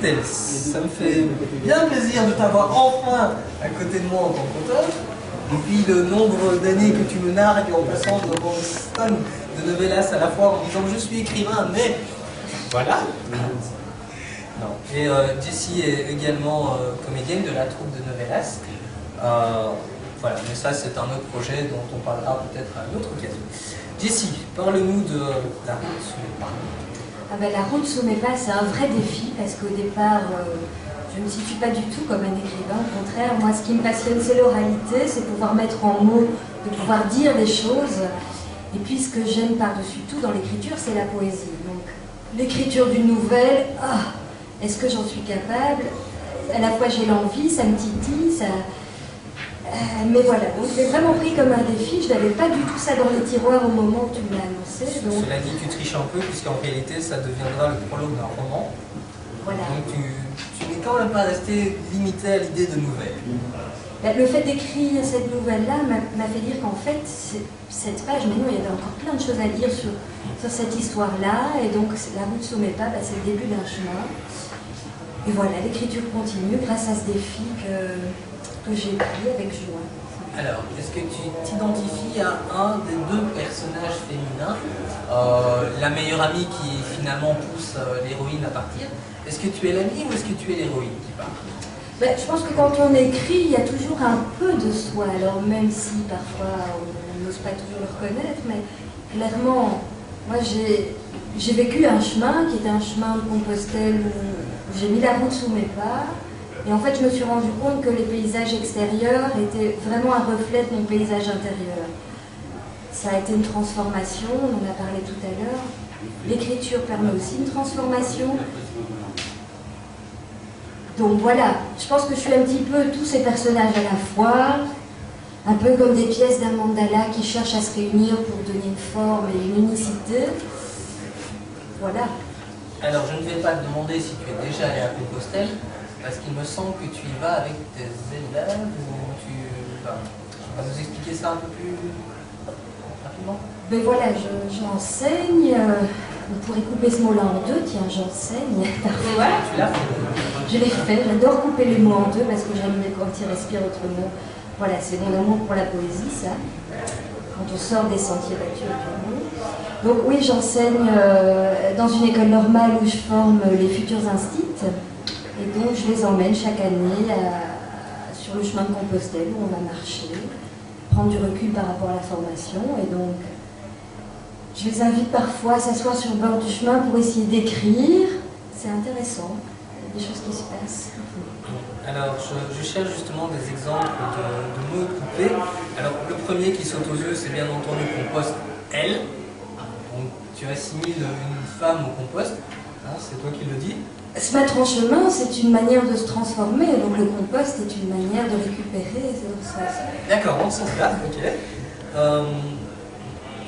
Tels, ça me fait bien plaisir de t'avoir enfin à côté de moi en tant qu'auteur. Depuis le nombre d'années que tu me nargues en passant devant une tonne de novellas à la fois en disant je suis écrivain, mais voilà. Non. Et Jessie est également comédienne de la troupe de novellas. Voilà, mais ça c'est un autre projet dont on parlera peut-être à une autre occasion. Jessie, parle-nous de la route sous mes pas. Ah ben, la route sous mes pas, c'est un vrai défi parce qu'au départ, je ne me situe pas du tout comme un écrivain. Au contraire, moi, ce qui me passionne, c'est l'oralité, c'est pouvoir mettre en mots, de pouvoir dire des choses. Et puis, ce que j'aime par-dessus tout dans l'écriture, c'est la poésie. Donc, l'écriture d'une nouvelle, est-ce que j'en suis capable? À la fois, j'ai l'envie, ça me titille, ça... mais voilà, donc je l'ai vraiment pris comme un défi. Je n'avais pas du tout ça dans les tiroirs au moment où tu me l'as annoncé. Donc... Cela dit, tu triches un peu, puisqu'en réalité, ça deviendra le prologue d'un roman. Voilà. Donc tu n'es quand même pas resté limité à l'idée de nouvelle. Le fait d'écrire cette nouvelle-là m'a fait dire qu'en fait, cette page, mais non, il y avait encore plein de choses à dire sur cette histoire-là. Et donc, la route sous mes pas, c'est le début d'un chemin. Et voilà, l'écriture continue grâce à ce défi que j'ai pris avec joie. Alors, est-ce que tu t'identifies à un des deux personnages féminins, la meilleure amie qui finalement pousse l'héroïne à partir? Est-ce que tu es l'amie ou est-ce que tu es l'héroïne qui part? Je pense que quand on écrit, il y a toujours un peu de soi. Alors même si parfois on n'ose pas toujours le reconnaître, mais clairement, moi j'ai vécu un chemin qui était un chemin de Compostelle où j'ai mis la route sous mes pas. Et en fait, je me suis rendu compte que les paysages extérieurs étaient vraiment un reflet de mon paysage intérieur. Ça a été une transformation, on en a parlé tout à l'heure. L'écriture permet aussi une transformation. Donc voilà, je pense que je suis un petit peu tous ces personnages à la fois, un peu comme des pièces d'un mandala qui cherchent à se réunir pour donner une forme et une unicité. Voilà. Alors, je ne vais pas te demander si tu es déjà allé à Compostelle, parce qu'il me semble que tu y vas avec tes élèves, ou tu vas nous expliquer ça un peu plus rapidement? Ben voilà, j'enseigne, on pourrait couper ce mot-là en deux, tiens, j'enseigne. Voilà, tu l'as fait. Je l'ai fait, j'adore couper les mots en deux parce que j'aime quand ils respirent autrement. Voilà, c'est mon amour pour la poésie, ça, quand on sort des sentiers battus avec l'amour. Donc oui, j'enseigne dans une école normale où je forme les futurs instits. Et donc, je les emmène chaque année sur le chemin de Compostelle où on va marcher, prendre du recul par rapport à la formation. Et donc, je les invite parfois à s'asseoir sur le bord du chemin pour essayer d'écrire. C'est intéressant, il y a des choses qui se passent. Alors, je cherche justement des exemples de mots coupés. Alors, le premier qui saute aux yeux, c'est bien entendu compost, elle. Donc, tu assimiles une femme au compost, hein, c'est toi qui le dis. Se mettre en chemin, c'est une manière de se transformer, donc le compost est une manière de récupérer. D'accord, dans ce sens-là, ok.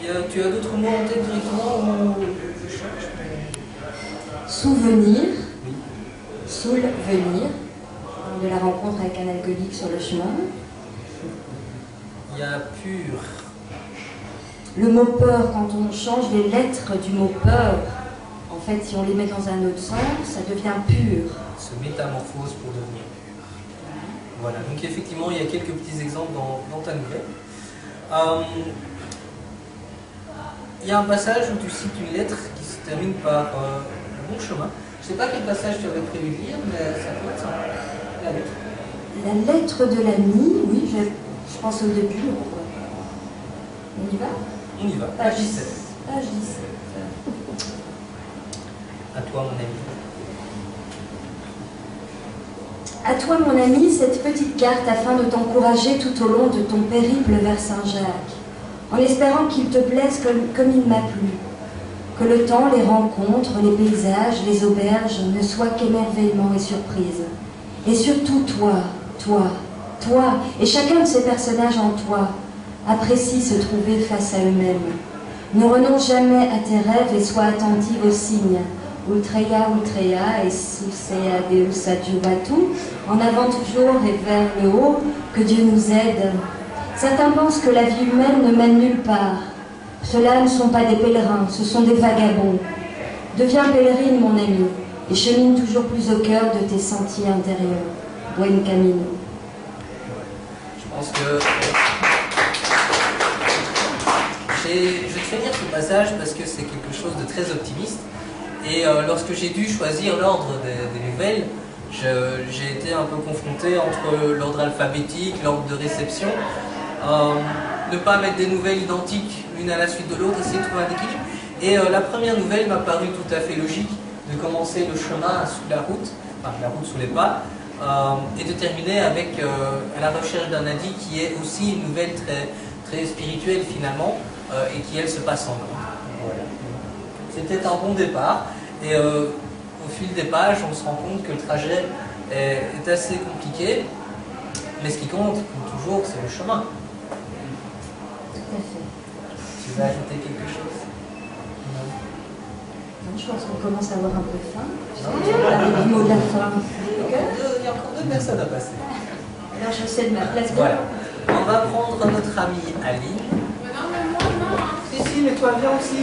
Tu as d'autres mots en tête directement ou je cherche? Souvenir, oui. Souvenir, de la rencontre avec un alcoolique sur le chemin. Il y a pur. Le mot peur, quand on change les lettres du mot peur, en fait, si on les met dans un autre sens, ça devient pur. Se métamorphose pour devenir pur. Voilà, donc effectivement, il y a quelques petits exemples dans ta nouvelle. Il y a un passage où tu cites une lettre qui se termine par le bon chemin. Je ne sais pas quel passage tu avais prévu de lire, mais ça peut être sympa. La lettre. La lettre de l'ami, oui, je pense au début, mais pourquoi pas. On y va? On y va, page 17. Page 17. À toi, mon ami. À toi, mon ami, cette petite carte afin de t'encourager tout au long de ton périple vers Saint-Jacques, en espérant qu'il te plaise comme il m'a plu, que le temps, les rencontres, les paysages, les auberges ne soient qu'émerveillement et surprise. Et surtout toi, et chacun de ces personnages en toi apprécie se trouver face à eux-mêmes. Ne renonce jamais à tes rêves et sois attentive aux signes. Ultreia, et Susea Deus adjuvatu, en avant toujours et vers le haut, que Dieu nous aide. Certains pensent que la vie humaine ne mène nulle part. Ceux-là ne sont pas des pèlerins, ce sont des vagabonds. Deviens pèlerine, mon ami. et chemine toujours plus au cœur de tes sentiers intérieurs. Buen camino. Je pense que je vais te faire lire ce passage parce que c'est quelque chose de très optimiste. Et lorsque j'ai dû choisir l'ordre des nouvelles, j'ai été un peu confronté entre l'ordre alphabétique, l'ordre de réception. Ne pas mettre des nouvelles identiques l'une à la suite de l'autre, essayer de trouver un équilibre. Et la première nouvelle m'a paru tout à fait logique de commencer le chemin sous la route, enfin la route sous les pas, et de terminer avec à la recherche d'un Adi qui est aussi une nouvelle très spirituelle finalement, et qui elle se passe en Inde. Voilà. C'était un bon départ, et au fil des pages on se rend compte que le trajet est assez compliqué, mais ce qui compte, comme toujours, c'est le chemin. Tout à fait. Tu veux ajouter quelque chose? Non, je pense qu'on commence à avoir un peu faim. Le mot de la fin. Il y a encore deux personnes à passer. Alors je cède ma place. Voilà. On va prendre notre amie Aline. Si, mais toi viens aussi.